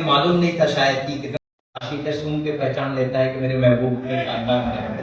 معلوم نہیں تھا شاید کہ عاشق سن کے پہچان لیتا ہے کہ میرے محبوب کے خاندان میں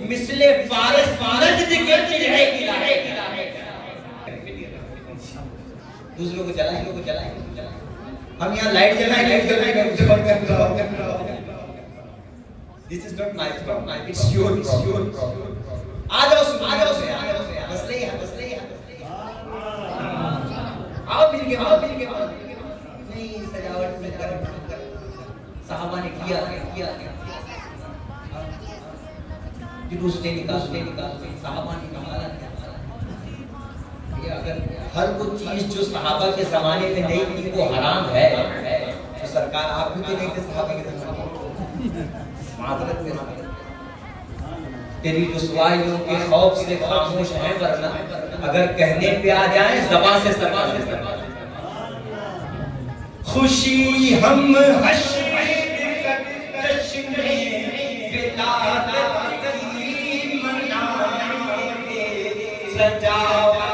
مثل فارس فارج دکھتی رہے گی دوسروں کو چلائیں ہم یہاں لائٹ جلائیں This is not my problem, it's your problem. آ جاؤ مسئلہ ہی ہے آؤ مل کے نہیں سجاوٹ میں کر صحابہ نے کیا جلوس نے نکال صحابہ نے نکالا اگر ہر وہ چیز جو صحابہ کے زمانے میں نہیں تھی وہ حرام ہے تو سرکار آپ بھی نہیں تھے صحابہ کے زمانے میں معذرت کے ساتھ تیری رسوائیوں کے خوف سے خاموش ہیں ورنہ اگر کہنے پہ آ جائیں زبان سے خوشی ہم سرکار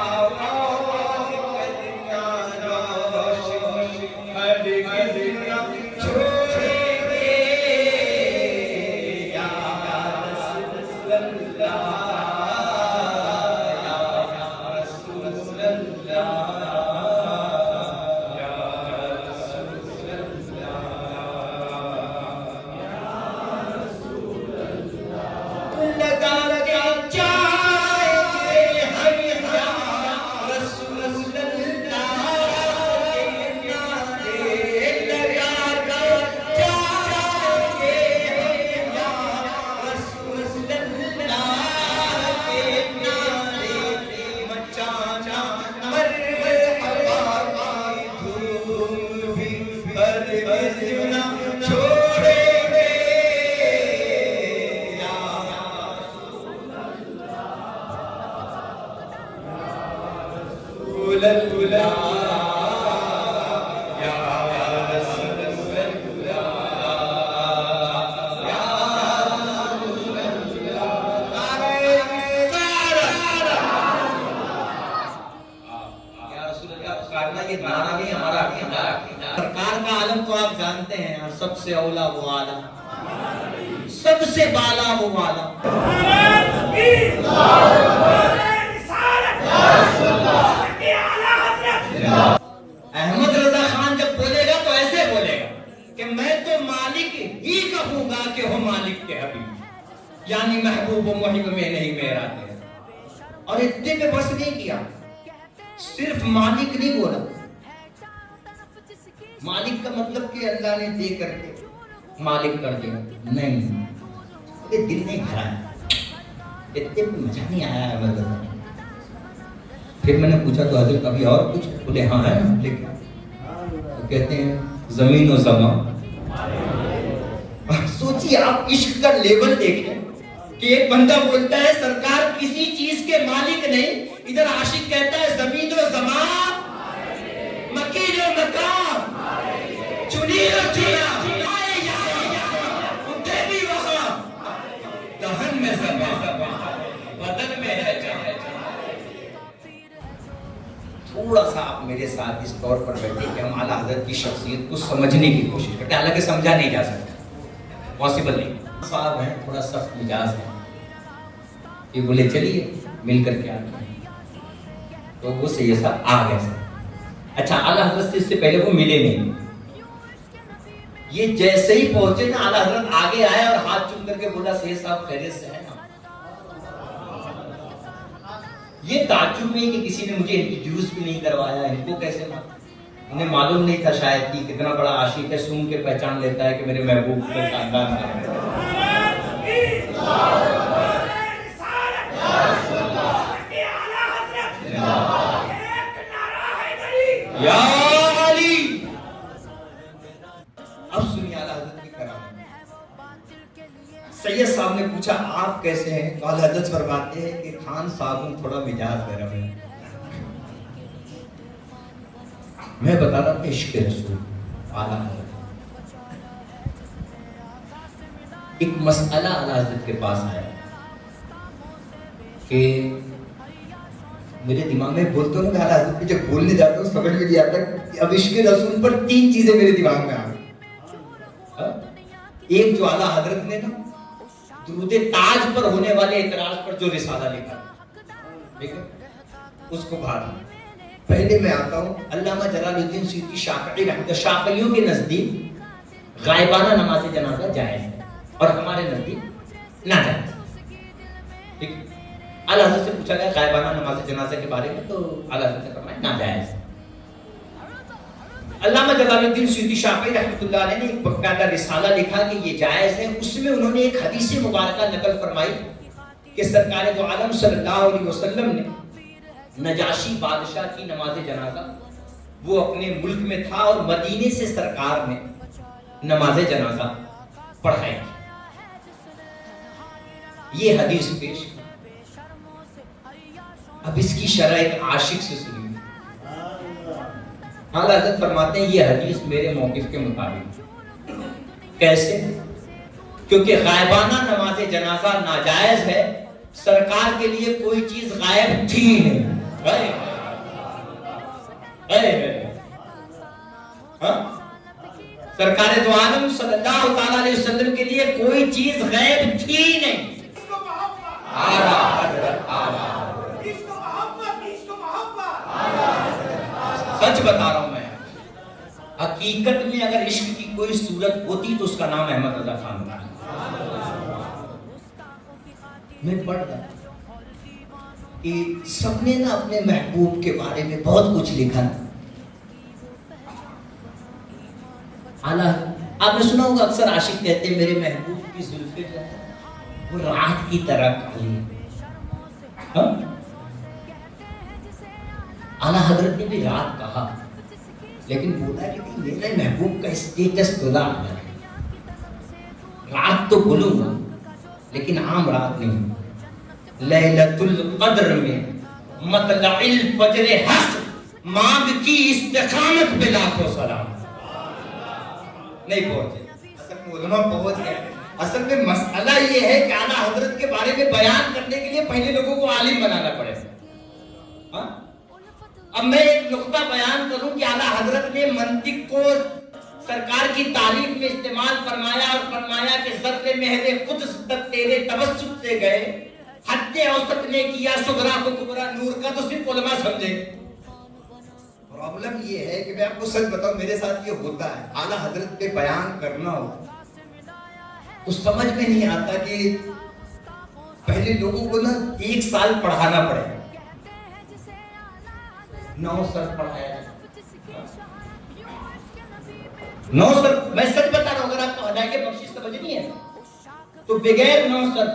کا عالم تو آپ جانتے ہیں اور سب سے اولا وہ عالم سب سے بالا وہ عالم احمد رضا خان جب بولے گا تو ایسے بولے گا کہ میں تو مالک ہی کہوں گا کہ ہو مالک کے حبیب یعنی محبوب و محب میں نہیں میرا ہے اور اتنے پہ بس نہیں کیا صرف مالک نہیں بولا مالک کا مطلب کہ اللہ نے دے کر کے مالک کر دیا نہیں یہ دل نہیں بھرا ہے اتنے پہ مزہ نہیں آیا ہے مطلب پھر میں نے پوچھا تو حضرت کبھی اور کچھ بولے ہاں ہے لیکن کہتے ہیں زمین و زمان سوچیے آپ عشق کا لیول دیکھیں کہ ایک بندہ بولتا ہے سرکار کسی چیز کے مالک نہیں ادھر عاشق کہتا ہے زمین و زمان مکین و مکان چنی و چنا اٹھے بھی وہاں دہن میں زبان بدن میں ہے جان تھوڑا سا آپ میرے ساتھ اس طور پر بیٹھے کہ ہم اعلیٰ حضرت کی شخصیت کو سمجھنے کی کوشش کرتے ہیں حالانکہ سمجھا نہیں جا سکتا پاسبل نہیں صاحب ہیں تھوڑا سخت مزاج ہے یہ بولے چلیے مل کر کے آتے ہیں تو وہ سید صاحب آ گئے سر اچھا اعلیٰ حضرت سے اس سے پہلے وہ ملے نہیں یہ جیسے ہی پہنچے نا اعلیٰ حضرت آگے آئے اور ہاتھ چوم کر کے بولا سید صاحب خیریت سے ہے نا یہ تعجب نہیں کہ کسی نے مجھے انٹروڈیوس بھی نہیں کروایا ان کو کیسے انہیں معلوم نہیں تھا شاید کہ کتنا بڑا عاشق ہے، سن کے پہچان لیتا ہے کہ میرے محبوب کا خاندان کا ہے۔ یا علی، اب سنیے اعلیٰ حضرت کی کرامت۔ سید صاحب نے پوچھا آپ کیسے ہیں؟ تو اعلیٰ حضرت فرماتے ہیں کہ خان صاحب ہوں، تھوڑا مزاج گرم ہے۔ میں بتا رہا ہوں عشق رسول اعلیٰ حضرت۔ ایک مسئلہ اعلیٰ حضرت کے پاس آیا کہ میرے دماغ میں بولتا ہوں، اعلیٰ حضرت کی جب بولنے جاتا ہوں سمجھ میں نہیں آتا کہ اب عشق رسول پر 3 چیزیں میرے دماغ میں آ گئی۔ ایک جو اعلیٰ حضرت نے نا درود تاج پر ہونے والے اعتراض پر جو رسالہ لکھا، ٹھیک ہے، اس کو بھاگ پہلے میں آتا ہوں علامہ جلال الدین سیوطی شافعی رحمۃ اللہ، شافعیوں کے نزدیک غائبانہ نماز جنازہ جائز ہے اور ہمارے نزدیک ناجائز۔ ٹھیک، اعلیٰ حضرت سے پوچھا گیا غائبانہ نماز جنازہ کے بارے میں، تو اعلیٰ حضرت نے فرمایا ناجائز۔ علامہ جلال الدین سیوطی شافعی رحمۃ اللہ علیہ نے ایک باقاعدہ رسالہ لکھا کہ یہ جائز ہے۔ اس میں انہوں نے ایک حدیث مبارکہ نقل فرمائی کہ سرکار دو عالم صلی اللہ علیہ وسلم نے نجاشی بادشاہ کی نماز جنازہ، وہ اپنے ملک میں تھا اور مدینے سے سرکار نے نماز جنازہ پڑھائی۔ یہ حدیث پیش، اب اس کی شرح ایک عاشق سے سنی۔ اعلیٰ حضرت فرماتے ہیں یہ حدیث میرے موقف کے مطابق کیسے؟ کیونکہ غائبانہ نماز جنازہ ناجائز ہے، سرکار کے لیے کوئی چیز غائب تھی نہیں۔ سرکار دو عالم صلی اللہ تعالی علیہ وسلم کے لیے کوئی چیز غائب تھی نہیں۔ سچ بتا رہا ہوں میں، حقیقت میں اگر عشق کی کوئی صورت ہوتی تو اس کا نام احمد رضا خان ہوتا۔ میں پڑھ رہا کہ سب نے نا اپنے محبوب کے بارے میں بہت کچھ لکھا۔ اعلیٰ آپ نے سنا ہوگا اکثر عاشق کہتے ہیں میرے محبوب کی زلفیں جو ہے وہ رات کی طرح کالی ہے۔ اعلیٰ حضرت نے بھی رات کہا، لیکن بولا کہ میرے محبوب کا اسٹیٹس بلا ہے، رات تو بولوں گا لیکن عام رات نہیں۔ لیلۃ القدر میں مطلع الفجر حق مانگ کی استقامت پہ لاکھوں سلام۔ نہیں پہنچے، اصل میں علماء پہنچ گئے۔ اصل میں مسئلہ یہ ہے کہ اعلیٰ حضرت کے بارے میں بیان کرنے کے لیے پہلے لوگوں کو عالم بنانا پڑے۔ اب میں ایک نقطہ بیان کروں کہ اعلیٰ حضرت نے منطق کو سرکار کی تعریف میں استعمال فرمایا اور فرمایا کہ ذرے مہر قدس تک تیرے تبسم سے گئے، حد اوسط نے کیا صغرا کو کبرا نور کا، تو صرف علماء سمجھے۔ پرابلم یہ ہے کہ میں آپ کو سچ بتاؤں میرے ساتھ یہ ہوتا ہے، اعلیٰ حضرت پہ بیان کرنا ہو تو سمجھ میں نہیں آتا کہ پہلے لوگوں کو نا 1 سال پڑھانا پڑے، 9 سال پڑھایا، 9 سال۔ میں سچ بتا رہا ہوں، اگر آپ کو ہدایت بخشش سمجھنی ہے تو بغیر 9 سال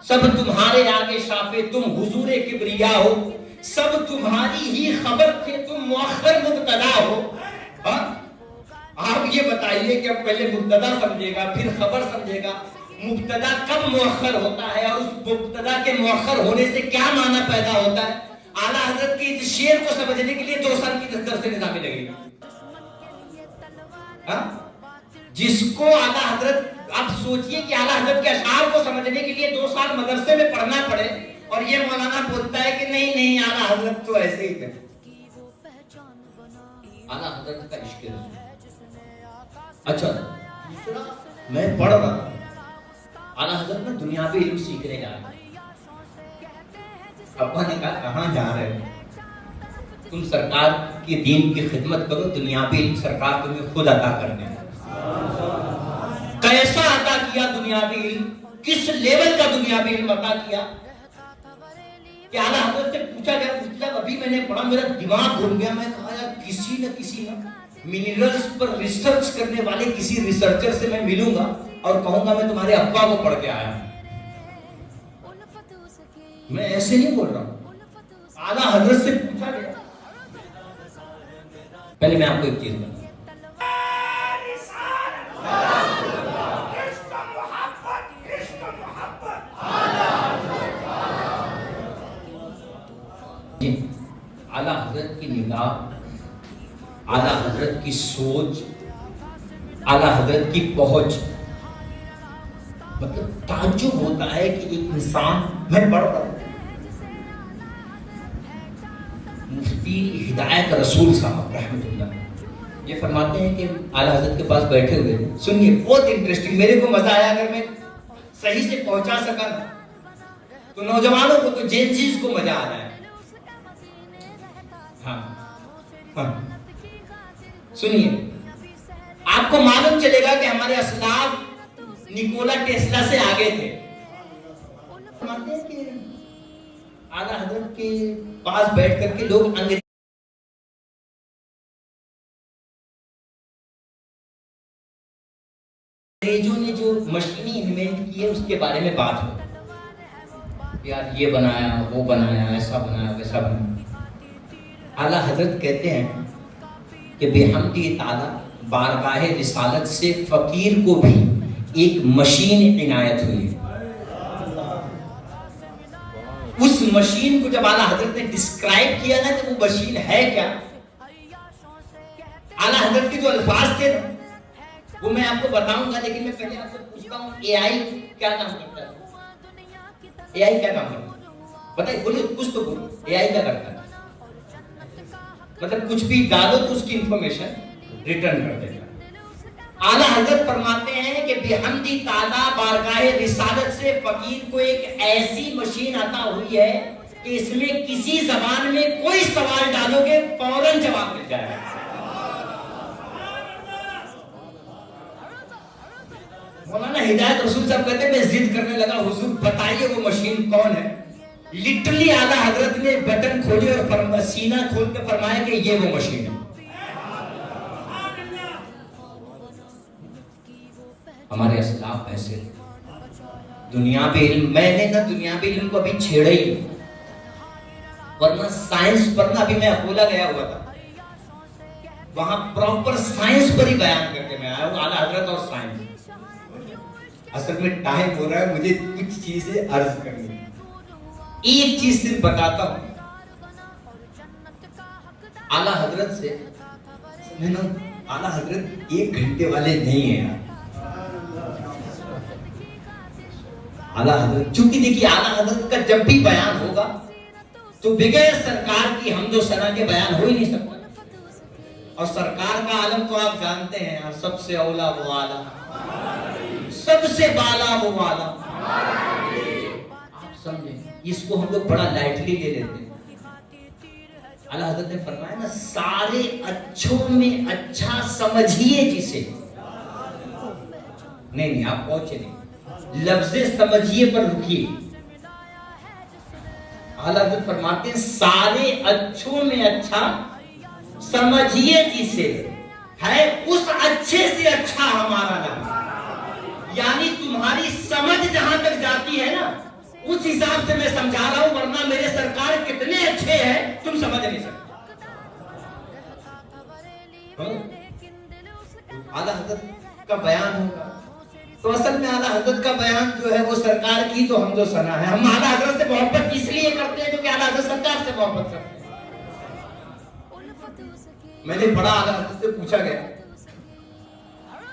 سب تمہارے آگے شافے تم حضور کبریا ہو، سب تمہاری ہی خبر تھے تم مؤخر مبتدا ہو۔ آپ یہ بتائیے کہ اب پہلے مبتدا سمجھے گا پھر خبر سمجھے گا، مبتدا کب مؤخر ہوتا ہے اور اس مبتدا کے مؤخر ہونے سے کیا معنی پیدا ہوتا ہے؟ اعلیٰ حضرت کی اس شعر کو سمجھنے کے لیے 2 سال کی درس نظامی لگے گا۔ جس کو اعلیٰ حضرت، آپ سوچئے کہ اعلیٰ حضرت کے اشعار کو سمجھنے کے لیے 2 سال مدرسے میں پڑھنا پڑے، اور یہ مولانا بولتا ہے کہ نہیں اعلیٰ حضرت تو ایسے ہی تھے۔ اعلیٰ حضرت کا عشق رسول۔ اچھا میں پڑھ رہا ہوں، اعلیٰ حضرت نے دنیاوی علم سیکھنے جا رہے ہیں۔ ابا نے کہا کہاں جا رہے ہو؟ تم سرکار کی دین کی خدمت کرو، دنیاوی علم سرکار تمہیں خود عطا کرنے ہیں۔ کیسا عطا کیا دنیاوی علم؟ کس لیول کا دنیاوی علم عطا کیا کہ کہ اعلیٰ حضرت سے پوچھا گیا، جب ابھی میں نے پڑھا میرا دماغ گھوم گیا، میں کہا یار کسی نہ کسی منرلز پر ریسرچ کرنے والے کسی ریسرچر سے میں ملوں گا اور کہوں گا میں تمہارے ابا کو پڑھ کے آیا ہوں۔ میں ایسے نہیں بول رہا ہوں، اعلیٰ حضرت سے پوچھا گیا۔ پہلے میں آپ کو ایک چیز بتاؤں، اعلیٰ حضرت کی نگاہ، اعلیٰ حضرت کی سوچ، اعلیٰ حضرت کی پہنچ، مطلب تعجب ہوتا ہے کہ ایک انسان، میں پڑھ رہا ہوں مفتی ہدایت رسول صاحب رحمۃ اللہ، یہ فرماتے ہیں کہ اعلیٰ حضرت کے پاس بیٹھے ہوئے، سنیے بہت انٹرسٹنگ، میرے کو مزہ آیا، اگر میں صحیح سے پہنچا سکا تو نوجوانوں کو تو جین چیز کو مزہ آ رہا ہے۔ ہاں سنیے، آپ کو معلوم چلے گا کہ ہمارے اسلاف نیکولا ٹیسلا سے آگے تھے۔ اعلیٰ حضرت کے پاس بیٹھ کر کے لوگ انگریزوں نے جو مشینی انوینٹ کی ہے اس کے بارے میں بات ہو، یار یہ بنایا وہ بنایا ایسا بنایا ویسا بنایا۔ اعلیٰ حضرت کہتے ہیں کہ بحمدہ تعالیٰ بارگاہ رسالت سے فقیر کو بھی ایک مشین عنایت ہوئی۔ اس مشین کو جب اعلیٰ حضرت نے ڈسکرائب کیا نا کہ وہ مشین ہے کیا، اعلیٰ حضرت کے جو الفاظ تھے نا وہ میں آپ کو بتاؤں گا، لیکن میں پہلے آپ سے پوچھتا ہوں اے آئی کیا کام کرتا ہے؟ اے آئی کیا کام کرتا ہے بتائیے، بولیے کچھ تو بولیے، اے آئی کیا کرتا ہے؟ مطلب کچھ بھی ڈالو تو اس کی انفارمیشن ریٹرن کر دے گا۔ اعلیٰ حضرت فرماتے ہیں کہ بحمدہ تعالیٰ بارگاہ رسالت سے فقیر کو ایک ایسی مشین عطا ہوئی ہے کہ اس میں کسی زبان میں کوئی سوال ڈالو گے فوراً جواب مل جائے گا۔ مولانا ہدایت رسول صاحب کہتے ہیں میں ضد کرنے لگا، حضور بتائیے وہ مشین کون ہے؟ لٹرلی اعلیٰ حضرت نے بٹن کھولے اور سینہ کھول کے فرمایا کہ یہ وہ مشین ہے۔ ہمارے اسلاف ایسے دنیاوی علم، میں نے نا دنیاوی علم کو ابھی چھیڑا ہی، ورنہ سائنس پر نا ابھی میں اکولا گیا ہوا تھا، وہاں پراپر سائنس پر ہی بیان کر کے میں آیا ہوں، اعلیٰ حضرت اور سائنس۔ اصل میں ٹائم ہو رہا ہے، مجھے کچھ چیزیں عرض کرنی ہے، ایک چیز صرف بتاتا ہوں۔ اعلیٰ حضرت سے اعلیٰ حضرت 1 گھنٹے والے نہیں ہیں۔ اعلیٰ حضرت چونکہ دیکھیے اعلیٰ حضرت کا جب بھی بیان ہوگا تو بغیر سرکار کی حمد و ثنا کے بیان ہو ہی نہیں سکتا، اور سرکار کا عالم تو آپ جانتے ہیں، سب سے اولا وہ اعلیٰ، سب سے بالا وہ والا، آپ سمجھیں، اس کو ہم لوگ بڑا لائٹلی لے لیتے ہیں۔ اعلیٰ حضرت نے فرمایا نا سارے اچھوں میں اچھا سمجھیے جسے، نہیں آپ پہنچے نہیں، لفظ سمجھیے پر رکیے۔ اعلیٰ حضرت فرماتے ہیں سارے اچھوں میں اچھا سمجھیے جسے، ہے اس اچھے سے اچھا ہمارا نام، یعنی تمہاری سمجھ جہاں تک جاتی ہے نا اس حساب سے میں سمجھا رہا ہوں، ورنہ میرے سرکار کتنے اچھے ہیں تم سمجھ نہیں سکتے۔ اعلیٰ حضرت کا بیان ہوگا تو اصل میں اعلیٰ حضرت کا بیان جو ہے وہ سرکار کی تو حمد و ثنا ہے۔ ہم اعلیٰ حضرت سے محبت اس لیے کرتے ہیں کیونکہ اعلیٰ حضرت سرکار سے محبت کرتے ہیں۔ میں نے پڑھا، اعلیٰ حضرت سے پوچھا گیا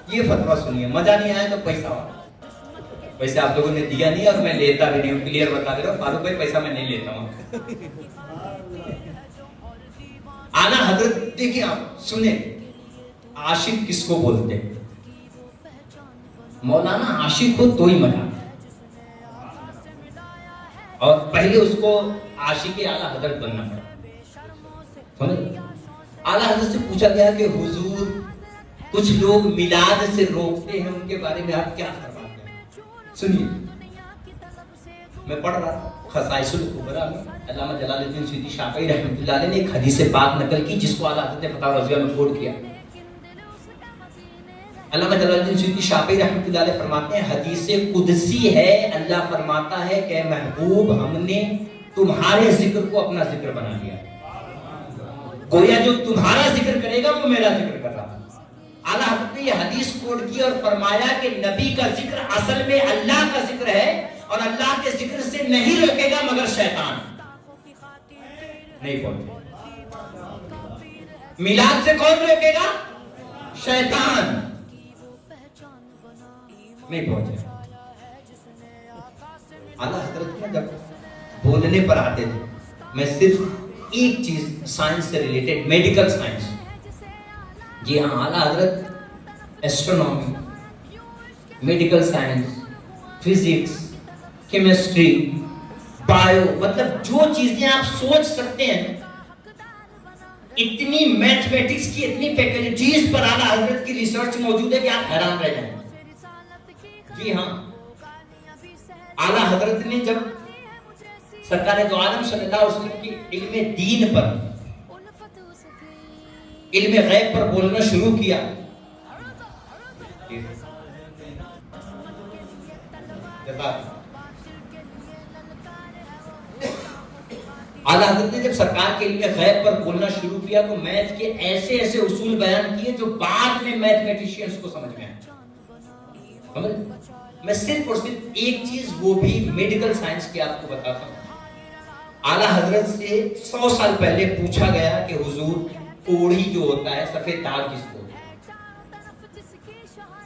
یہ فتویٰ سنیے، مزہ نہیں آیا تو پیسہ ہوا، پیسے آپ لوگوں نے دیا نہیں اور میں لیتا بھی نہیں ہوں، کلیئر بتا دے رہا ہوں، فاروق بھائی پیسہ میں نہیں لیتا ہوں۔ اعلیٰ حضرت دیکھیں، آپ سنیں عاشق کس کو بولتے ہیں؟ مولانا عاشق ہو تو ہی منا، اور پہلے اس کو عاشق اعلیٰ حضرت بننا پڑا۔ اعلیٰ حضرت سے پوچھا گیا کہ حضور کچھ لوگ میلاد سے روکتے ہیں، ان کے بارے میں آپ کیا فرماتے ہیں؟ سنیے، میں پڑھ رہا تھا خصائص الکبریٰ میں علامہ جلال الدین سیوطی شافعی رحمۃ اللہ علیہ نے ایک حدیث پاک نقل کی جس کو اعلیٰ حضرت نے فتاوی رضویہ میں کوٹ کیا. علامہ جلال الدین سیوطی شافعی رحمۃ اللہ علیہ فرماتے ہیں حدیث قدسی ہے. اللہ فرماتا ہے کہ محبوب ہم نے تمہارے ذکر کو اپنا ذکر بنا لیا. گویا جو تمہارا ذکر کرے گا وہ میرا ذکر کر رہا. اعلیٰ حضرت نے یہ حدیث کوٹ کی اور فرمایا کہ نبی کا ذکر اصل میں اللہ کا ذکر ہے اور اللہ کے ذکر سے نہیں روکے گا مگر شیطان. نہیں پہنچے. میلاد سے کون روکے گا؟ شیطان. نہیں پہنچے. اعلیٰ حضرت نے جب بولنے پر آتے تھے میں صرف ایک چیز سائنس سے ریلیٹڈ میڈیکل سائنس. جی ہاں اعلیٰ حضرت astronomy medical science physics chemistry bio مطلب جو چیزیں آپ سوچ سکتے ہیں اتنی میتھمیٹکس کی اتنی فیکلٹیز پر اعلیٰ حضرت کی ریسرچ موجود ہے کہ آپ حیران رہ جائیں. جی ہاں اعلیٰ حضرت نے جب سرکار دو عالم صلی اللہ علیہ وسلم کی علم دین پر علم غیب پر بولنا شروع کیا اعلیٰ حضرت نے جب سرکار کے علم غیب پر بولنا شروع کیا تو میتھ کے ایسے ایسے اصول بیان کیے جو بعد میں میتھمیٹیشینز کو سمجھ میں آئے. میں صرف اور صرف ایک چیز وہ بھی میڈیکل سائنس کی آپ کو بتاتا ہوں. اعلیٰ حضرت سے 100 سال پہلے پوچھا گیا کہ حضور کوڑھی جو ہوتا ہے سفید داغ جس کو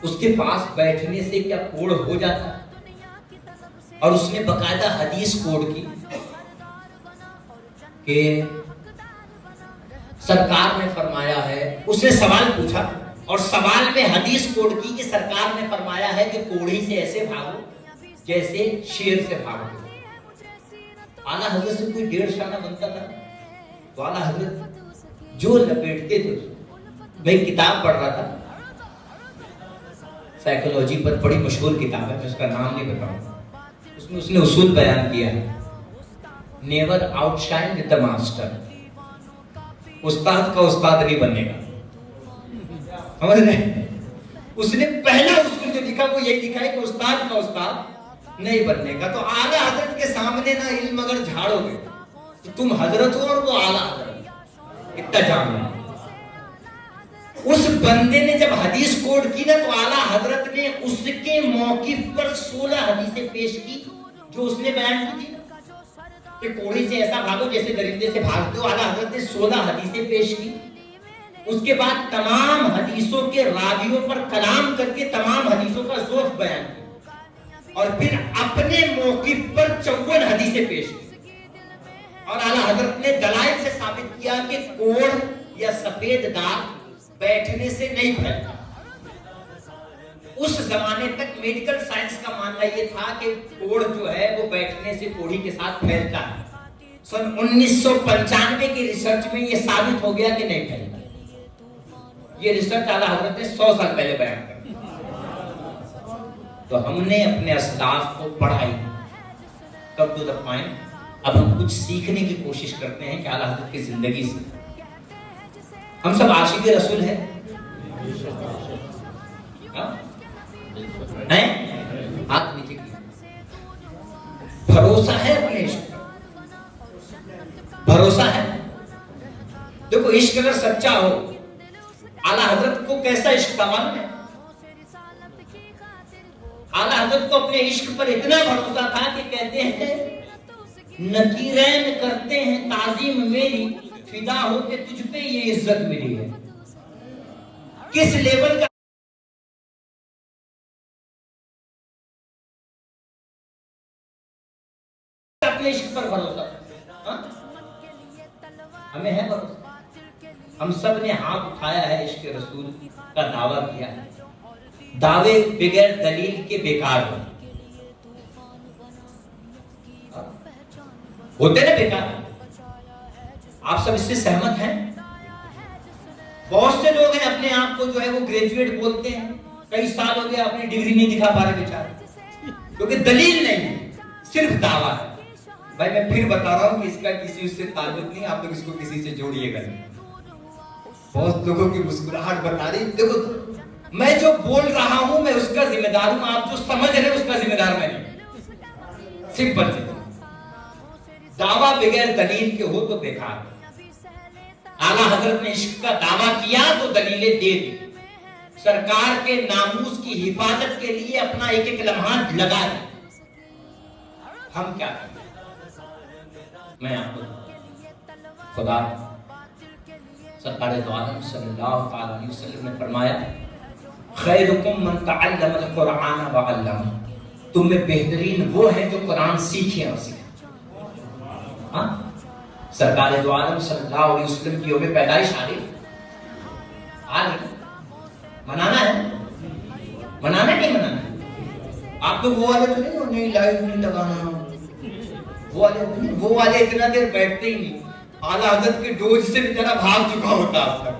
اس کے پاس بیٹھنے سے کیا کوڑ ہو جاتا ہے؟ اور اس نے باقاعدہ حدیث کوٹ کی کہ سرکار نے فرمایا ہے. اس نے سوال پوچھا اور سوال میں حدیث کوٹ کی کہ سرکار نے فرمایا ہے کہ کوڑھی سے ایسے بھاگو جیسے شیر سے بھاگو. اعلیٰ حضرت سے کوئی 1.5 شانہ بنتا تھا تو اعلیٰ حضرت جو لپیٹتے تھے. میں ایک کتاب پڑھ رہا تھا سائیکولوجی پر بڑی مشہور کتاب ہے میں اس کا نام نہیں بتاؤں. اس نے اصول بیان کیا ہے never out shine with the master. استاد کا استاد نہیں بننے کا. سمجھ رہے؟ اس نے پہلا اصول جو لکھا وہ یہی لکھا ہے کہ استاد کا استاد نہیں بننے کا. تو اعلیٰ حضرت کے سامنے نہ علم اگر جھاڑو گے تو تم حضرت ہو اور وہ اعلیٰ حضرت اتنا جامع. اس بندے نے جب حدیث کوٹ کی نا تو اعلیٰ حضرت نے اس کے موقف پر 16 حدیثیں پیش کی جو اس نے بیان کی تھی کہ کوڑھی سے ایسا بھاگو جیسے درندے سے بھاگتے ہو. اعلیٰ حضرت نے 16 حدیثیں پیش کی. اس کے بعد تمام حدیثوں کے راویوں پر کلام کر کے تمام حدیثوں کا ذوق بیان کیا اور پھر اپنے موقف پر 54 حدیثیں پیش کی. اور اعلیٰ حضرت نے دلائل سے ثابت کیا کہ کوڑ یا سفید داغ بیٹھنے سے نہیں پھیلتا. اس زمانے تک میڈیکل سائنس کا ماننا یہ تھا کہ کوڑ جو ہے وہ بیٹھنے سے کوڑھی کے ساتھ پھیلتا ہے. سن 1995 کی ریسرچ میں یہ ثابت ہو گیا کہ نہیں پھیلتا. یہ ریسرچ اعلیٰ حضرت نے 100 سال پہلے بیان کر. تو ہم نے اپنے اسلاف کو پڑھائی تب ٹو دا پوائنٹ. اب ہم کچھ سیکھنے کی کوشش کرتے ہیں کہ اعلیٰ حضرت کی زندگی سے. ہم سب عاشق رسول ہیں ہاتھ نیچے کیے. بھروسہ ہے اپنے عشق پر. بھروسہ ہے. دیکھو عشق اگر سچا ہو اعلیٰ حضرت کو کیسا عشق تھا معلوم ہے؟ اعلیٰ حضرت کو اپنے عشق پر اتنا بھروسہ تھا کہ کہتے ہیں نکیرین کرتے ہیں تعظیم میری فدا ہو کہ تجھ پہ یہ عزت ملی ہے. کس لیول کا اپنے عشق پر بھروسہ تھا. ہمیں ہے بھروسہ. ہم سب نے ہاتھ اٹھایا ہے عشق رسول کا دعویٰ کیا ہے. دعوے بغیر دلیل کے بیکار ہوتے نا بیکار. آپ سب اس سے سہمت ہیں؟ بہت سے لوگ ہیں اپنے آپ کو جو ہے وہ گریجویٹ بولتے ہیں. کئی سال ہو گیا اپنی ڈگری نہیں دکھا پا رہے بیچارے کیونکہ دلیل نہیں ہے. صرف دعویٰ ہے. بھائی میں پھر بتا رہا ہوں کہ اس کا کسی سے تعلق نہیں, آپ لوگ اس کو کسی سے جوڑیے گا نہیں. بہت لوگوں کی مسکراہٹ بتا رہی. دیکھو میں جو بول رہا ہوں میں اس کا ذمہ دار ہوں, آپ جو سمجھ رہے ہیں اس کا ذمہ دار میں نہیں. سمپل سی دعویٰ بغیر دلیل کے ہو تو بیکار. اعلیٰ حضرت نے عشق کا دعویٰ کیا تو دلیلیں دے دی. سرکار کے ناموس کی حفاظت کے لیے اپنا ایک ایک لمحہ لگا دی. ہم کیا کریں؟ میں آپ کو خدا سرکار دو عالم صلی اللہ علیہ وسلم نے فرمایا خیرکم من تعلم القرآن وعلمہ, تم میں بہترین وہ ہیں جو قرآن سیکھیں اور سکھائیں. ہاں سرکار دو عالم صلی اللہ علیہ وسلم کی یوم پیدائش آ رہی, منانا ہے, منانا نہیں منانا. آپ تو وہ والے تو نہیں لائٹ نہیں لگانا, وہ والے اتنا دیر بیٹھتے ہی نہیں. اعلیٰ حضرت کے ڈوز سے بھی ذرا بھاگ چکا ہوتا آپ کا.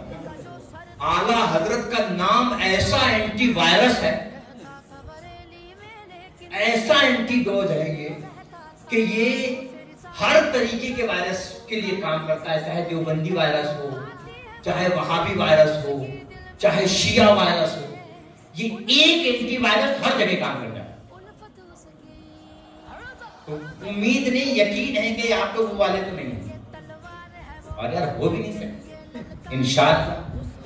اعلیٰ حضرت کا نام ایسا اینٹی وائرس ہے, ایسا اینٹی ڈوز ہے یہ کہ یہ ہر طریقے کے وائرس کے لیے کام کرتا ہے. چاہے دیوبندی وائرس ہو, چاہے وہابی وائرس ہو, چاہے شیعہ وائرس ہو, یہ ایک اینٹی وائرس ہر جگہ کام کرتا ہے. تو امید نہیں, یقین ہے کہ آپ لوگ وہ والے تو نہیں ہیں, اور یار ہو بھی نہیں سکتے. انشاءاللہ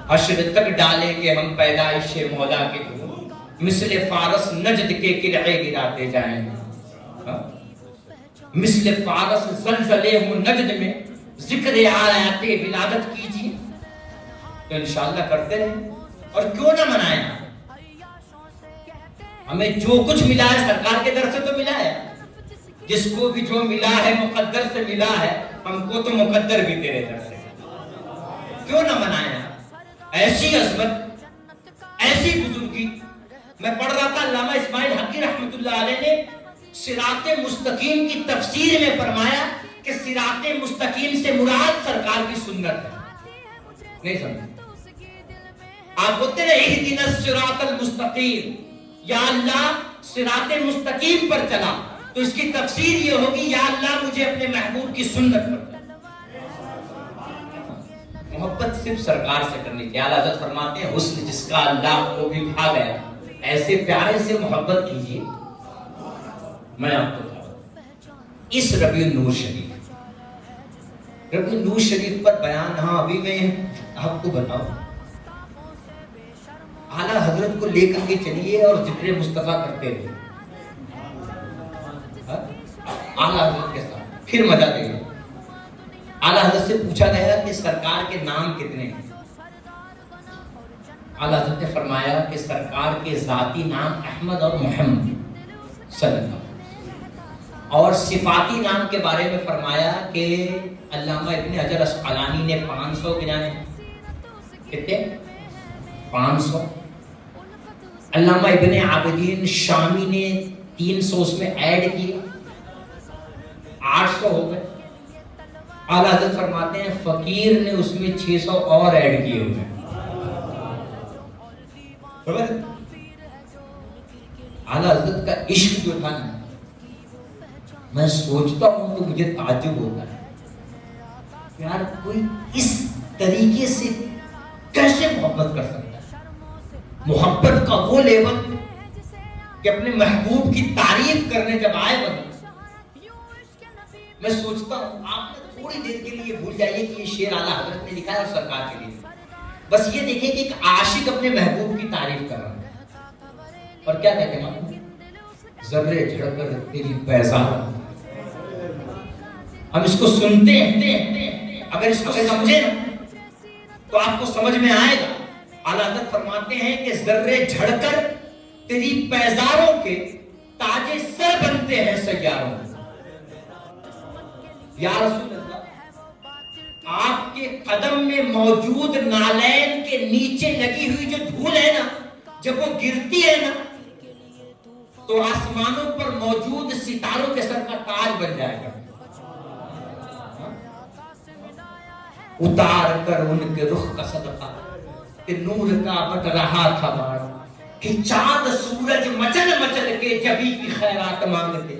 حشر تک ڈالیں گے ہم پیدائش مولا کے دھوم, مثل فارس نجد کے قلعے گراتے جائیں گے. مثل فارس زلزلے ہوں نجد میں, ذکر آیات ولادت کیجیے. تو انشاءاللہ کرتے رہیں, اور کیوں نہ منائیں. ہمیں جو کچھ ملا ہے سرکار کے در سے تو ملا ہے. جس کو بھی جو ملا ہے مقدر سے ملا ہے, ہم کو تو مقدر بھی تیرے در سے. کیوں نہ منائیں. ایسی عظمت, ایسی بزرگی. میں پڑھ رہا تھا علامہ اسماعیل حقی رحمۃ اللہ علیہ نے صراط مستقیم کی تفسیر میں فرمایا کہ صراط مستقیم سے مراد سرکار کی سنت ہے. نہیں سمجھے آپ بولتے رہے اہدنا الصراط المستقیم, یا اللہ صراط مستقیم پر چلا, تو اس کی تفسیر یہ ہوگی یا اللہ مجھے اپنے محبوب کی سنت پر. محبت صرف سرکار سے کرنی تھی. اعلیٰ حضرت فرماتے ہیں حسن جس کا اللہ کو بھی بھا گیا, ایسے پیارے سے محبت کیجیے. میں آپ کو اس ربیع النور شریف, ربیع النور شریف پر بیان, ہاں ابھی میں آپ کو بتاؤں, اعلیٰ حضرت کو لے کر کے چلیے اور ذکر مصطفیٰ کرتے رہے اعلیٰ حضرت کے ساتھ, پھر مزہ دے گا. اعلیٰ حضرت سے پوچھا گیا کہ سرکار کے نام کتنے ہیں. اعلیٰ حضرت نے فرمایا کہ سرکار کے ذاتی نام احمد اور محمد صلی اللہ علیہ وسلم, اور صفاتی نام کے بارے میں فرمایا کہ علامہ ابن حجر اسقلانی نے 500 گنانے. کتنے؟ 500. علامہ ابن عابدین شامی نے 300 اس میں ایڈ کیے, 800 ہو گئے. اعلیٰ حضرت فرماتے ہیں فقیر نے اس میں 600 اور ایڈ کیے ہوئے. اعلیٰ حضرت کا عشق جو تھا نا, میں سوچتا ہوں تو مجھے تعجب ہوتا ہے یار کوئی اس طریقے سے کیسے محبت کر سکتا ہے. محبت کا وہ لیول کہ اپنے محبوب کی تعریف کرنے جب آئے بنا, میں سوچتا ہوں آپ نے تھوڑی دیر کے لیے بھول جائیے کہ یہ شعر اعلیٰ حضرت نے لکھا ہے اور سرکار کے لیے. بس یہ دیکھیں کہ ایک عاشق اپنے محبوب کی تعریف کر رہا ہے, اور کیا کہتے ہیں معلوم, ذرے جھڑ کر تیری پیزار. ہم اس کو سنتے ہیں, اگر اس کو سمجھیں تو آپ کو سمجھ میں آئے گا. اعلیٰ حضرت فرماتے ہیں کہ ذرے جھڑ کر تیری پیزاروں کے تاج سر بنتے ہیں سیاروں. یا رسول اللہ, آپ کے قدم میں موجود نالین کے نیچے لگی ہوئی جو دھول ہے نا, جب وہ گرتی ہے نا تو آسمانوں پر موجود ستاروں کے سر کا تاج بن جائے گا. اتار کر ان کے رخ کا صدقہ کہ نور کا بٹ رہا تھا باڑ, کہ چاند سورج مچل مچل کے جبی کی خیرات مانگتے.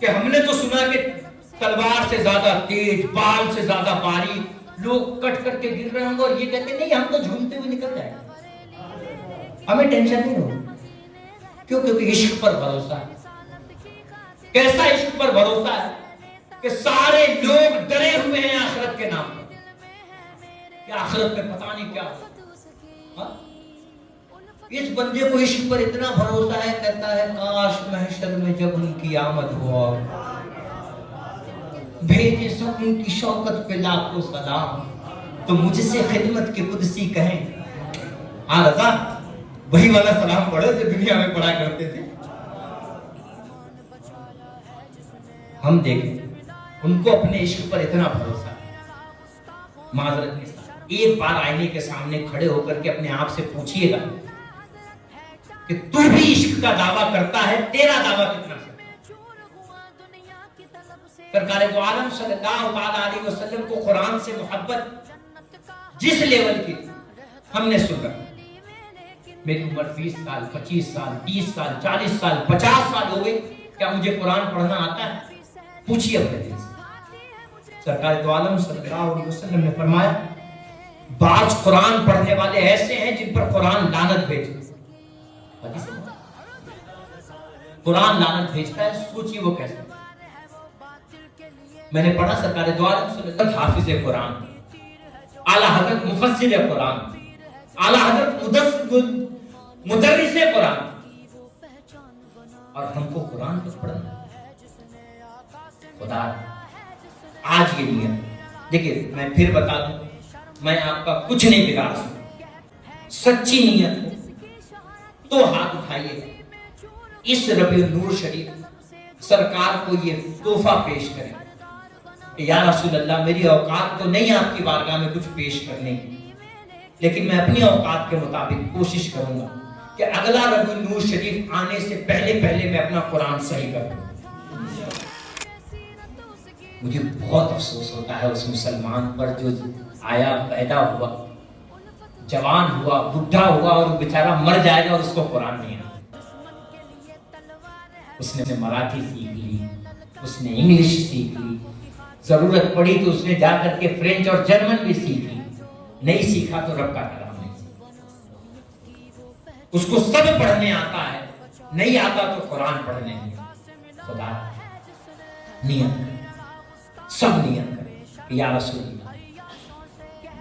کہ ہم نے تو سنا کہ تلوار سے زیادہ تیز، بال سے زیادہ باریک لوگ کٹ کر کے گر رہے ہوں گے، اور یہ کہتے ہیں نہیں ہم تو جھومتے ہوئے نکل جائیں گے، ہمیں ٹینشن نہیں ہوگی۔ کیوں؟ کیونکہ عشق پر بھروسہ ہے۔ کیسا عشق پر بھروسہ ہے کہ سارے لوگ ڈرے ہوئے ہیں آخرت کے نام پر کہ آخرت میں پتہ نہیں کیا ہو۔ اس بندے کو عشق پر اتنا بھروسہ ہے، کہتا ہے کاش محشر میں جب ان کی آمد ہو اور بھیجے سب ان کی شوکت پہ لاکھوں سلام، تو مجھ سے خدمت کے قدسی کہیں ہاں رضا، وہی والا سلام پڑھے جو دنیا میں پڑھا کرتے تھے۔ ہم دیکھیں ان کو اپنے عشق پر اتنا بھروسہ ہے۔ معذرت کے ساتھ ایک بار آئینے کے سامنے کھڑے ہو کر کے اپنے آپ سے پوچھئے گا کہ تو بھی عشق کا دعویٰ کرتا ہے، تیرا دعویٰ کتنا ہے؟ سرکار دو عالم صلی اللہ علیہ وسلم کو قرآن سے محبت جس لیول کی ہم نے سنا، میری عمر 20 سال 25 سال 30 سال 40 سال 50 سال ہو گئے، کیا مجھے قرآن پڑھنا آتا ہے؟ پوچھئے اپنے دل سے۔ سرکار دو عالم صلی اللہ علیہ وسلم نے فرمایا بعض قرآن پڑھنے والے ایسے ہیں جن پر قرآن لعنت بھیجتا ہے۔ قرآن لعنت بھیجتا ہے، سوچیے وہ کیسے۔ میں نے پڑھا سرکار دو عالم صلی اللہ علیہ وسلم حافظ قرآن، اعلیٰ حضرت مفسر قرآن، اعلیٰ حضرت مدرس قرآن، اور ہم کو قرآن کو پڑھنا خدا آج یہ نیت۔ دیکھیں میں پھر بتا دوں، میں آپ کا کچھ نہیں بگاڑ سکتا، سچی نیت ہو تو ہاتھ اٹھائیے، اس ربیع النور شریف سرکار کو یہ تحفہ پیش کریں کہ یا رسول اللہ میری اوقات تو نہیں آپ کی بارگاہ میں کچھ پیش کرنے کی، لیکن میں اپنی اوقات کے مطابق کوشش کروں گا کہ اگلا ربیع النور شریف آنے سے پہلے میں اپنا قرآن صحیح کر دوں۔ مجھے بہت افسوس ہوتا ہے اس مسلمان پر جو آیا، پیدا ہوا، جوان ہوا، بڈھا ہوا، اور بیچارہ مر جائے گا اور اس کو قرآن نہیں آتا۔ اس نے مراٹھی سیکھ لی، اس نے انگلش سیکھ لی، ضرورت پڑی تو اس نے جا کر کے فرینچ اور جرمن بھی سیکھ لی، نہیں سیکھا تو رب کا کلام نہیں سیکھا۔ اس کو سب پڑھنے آتا ہے، نہیں آتا تو قرآن پڑھنے نہیں۔ خدا نیت کرے، سب نیت کرے یا رسول اللہ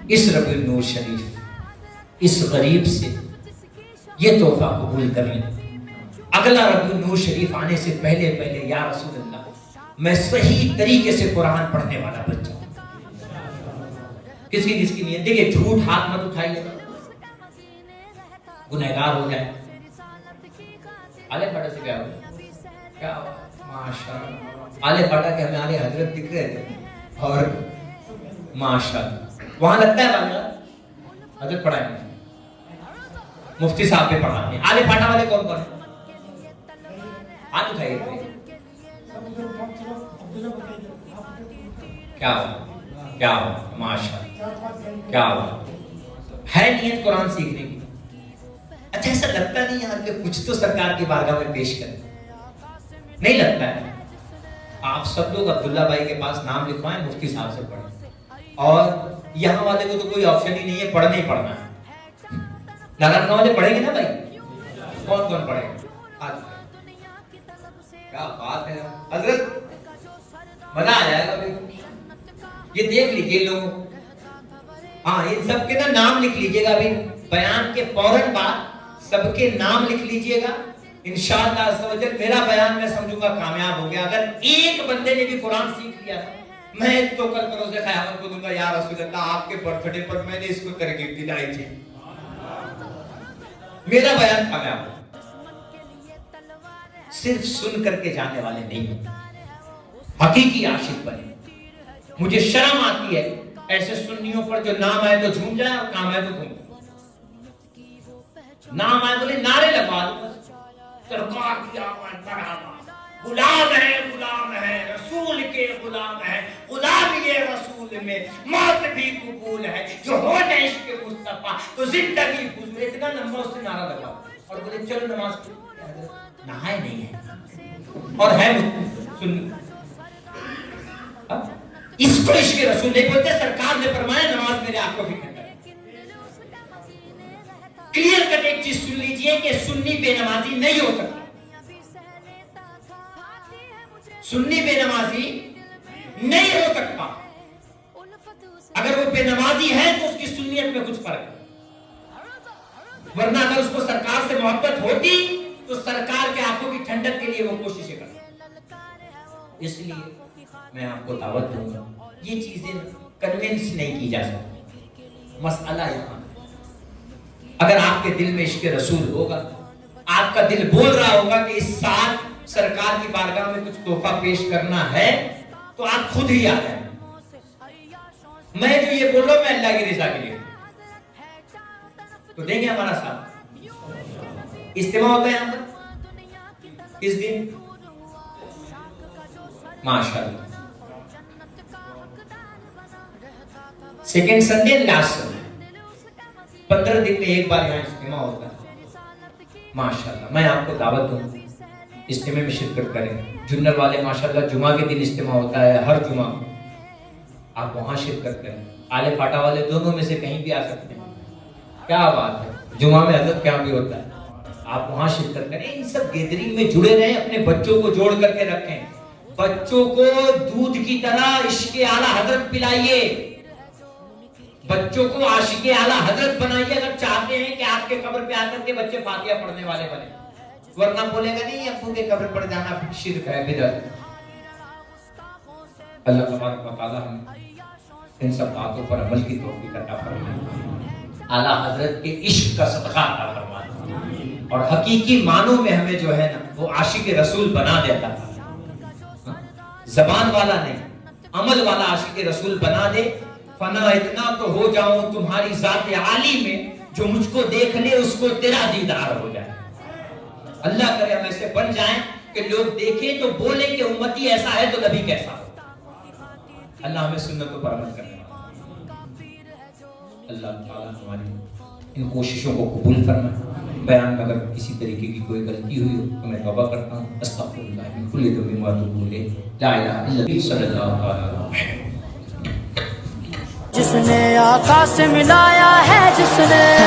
اس ربیع النور شریف اس غریب سے یہ تحفہ قبول کر لیں، اگلا ربیع النور شریف آنے سے پہلے یا رسول اللہ میں صحیح طریقے سے قرآن پڑھنے والا بن جاؤں۔ کس کی نیت؟ دیکھیں جھوٹ ہاتھ مت اٹھائیے، گنہگار ہو جائے۔ آلے پھاٹا سے کیا ہوا؟ کیا ہوا؟ ماشاءاللہ آلے پھاٹا کے ہمیں آلے حضرت دکھ رہے تھے، اور ماشاءاللہ وہاں لگتا ہے بات حضرت پڑھائیں گے، مفتی صاحب پہ پڑھاتے ہیں۔ آلے پھاٹا والے کون کون ہیں؟ ہاتھ اٹھائیے۔ کیا ہوا ماشاءاللہ، کیا ہوا ہے نیت قرآن سیکھنے کی؟ اچھا ایسا لگتا نہیں یار کہ کچھ تو سرکار کی بارگاہ میں پیش کریں؟ نہیں لگتا ہے؟ آپ سب لوگ عبداللہ بھائی کے پاس نام لکھوائیں، مفتی صاحب سے پڑھیں، اور یہاں والے کو تو کوئی آپشن ہی نہیں ہے، پڑھنا ہی پڑھنا ہے۔ لگن والے پڑھیں گے نا بھائی؟ کون پڑھے گا؟ کیا بات ہے حضرت، مزہ آ جائے گا بھائی۔ یہ دیکھ لیجئے لوگ، ہاں ان سب کے نا نام لکھ لیجئے گا ابھی بیان کے فوراً بعد، سب کے نام لکھ لیجئے گا انشاءاللہ عز و جل۔ میرا بیان میں سمجھوں گا کامیاب ہو گیا۔ اگر ایک بندے نے بھی قرآن سیکھ لیا میں تو کل بروز قیامت کو دوں گا یا رسول اللہ آپ کے برتھ ڈے پر میں نے اس کو ترغیب دلائی تھی، میرا بیان کامیاب ہو۔ صرف سن کر کے جانے والے نہیں، حقیقی عاشق بنے۔ مجھے شرم آتی ہے ایسے سنیوں پر جو نام آئے تو جھوم جائے اور کام آئے تو گھوم، نام آئے بولے نعرے لگوا دو، سرکار کی آمد بڑھاوا، غلام ہے رسول کے غلام ہے، غلامی رسول میں موت بھی قبول ہے، جو ہو نہ عشق مصطفیٰ تو زندگی فضول۔ اتنا لمبا اس سے نعرہ لگا اور بولے چلو نماز پڑھو، نہائے نہیں ہے اور ہے سنی. اس کو عشق رسول نہیں بولتے. سرکار نے فرمایا نماز میرے آنکھوں کی ٹھنڈک. کلیئر کٹ ایک چیز سن لیجئے کہ سنی بے نمازی نہیں ہو سکتا. سنی بے نمازی نہیں ہو سکتا. اگر وہ بے نمازی ہے تو اس کی سنیت میں کچھ فرق ہے. ورنہ اگر اس کو سرکار سے محبت ہوتی تو سرکار کے آنکھوں کی ٹھنڈک کے لیے وہ کوششیں کرتا. اس لیے میں آپ کو دعوت دوں گا, یہ چیزیں کنونس نہیں کی جا سکتی. مسئلہ یہاں اگر آپ کے دل میں عشق رسول ہوگا, آپ کا دل بول رہا ہوگا کہ اس سال سرکار کی بارگاہ میں کچھ تحفہ پیش کرنا ہے, تو آپ خود ہی آ جائیں. میں جو یہ بول رہا ہوں میں اللہ کی رضا کے لیے, تو دیں گے ہمارا ساتھ. اجتماع ہوتا ہے یہاں پر کس دن؟ ماشاءاللہ سیکنڈ سنڈے لاسٹ سنڈے, 15 دن میں ایک بار یہاں اجتماع ہوتا ہے. ماشاءاللہ میں آپ کو دعوت دوں اجتماع میں شرکت کریں. جنرل والے ماشاءاللہ جمعہ کے دن اجتماع ہوتا ہے, ہر جمعہ آپ وہاں شرکت کریں. آلے پھاٹا والے دونوں میں سے کہیں بھی آ سکتے ہیں. کیا بات ہے, جمعہ میں حضرت کیا بھی ہوتا ہے, آپ وہاں شرکت کریں. ان سب گیدرنگ میں جڑے رہیں, اپنے بچوں کو جوڑ کر کے رکھیں. بچوں کو دودھ کی طرح عشق اعلیٰ حضرت پلائیے, بچوں کو عاشق اعلیٰ حضرت بنائیے. اگر چاہتے ہیں کہ آپ کے قبر پہ آ کر کے بچے فاتحہ پڑھنے والے بنے, ورنہ بولے گا نہیں ابو کے قبر پر جانا شرک ہے, بدعت. اللہ تبارک و تعالی ہمیں ان سب باتوں پر عمل کی توفیق عطا فرمائے. اعلیٰ حضرت کے عشق کا صدقہ عطا فرمائے, اور حقیقی معنوں میں ہمیں جو ہے نا وہ عاشق رسول بنا دیتا ہے. زبان والا نہیں, عمل والا عاشق رسول بنا دے. فنا اتنا تو ہو جاؤں تمہاری ذات عالی میں, جو مجھ کو دیکھ لے اس کو تیرا دیدار ہو جائے. اللہ کرے ہم ایسے بن جائیں کہ لوگ دیکھیں تو بولیں کہ امتی ایسا ہے تو نبی کیسا ہو. اللہ ہمیں سنتوں پر عمل کرنے والا. اللہ تعالیٰ ہماری ان کوششوں کو قبول فرمائے. بیان میں اگر کسی طریقے کی کوئی غلطی ہوئی ہو تو میں توبہ کرتا ہوں. استغفر اللہ من کل ذنب واتوب الیہ. لا الہ الا اللہ صلی اللہ علیہ وسلم. جس نے آقا سے ملایا ہے, جس نے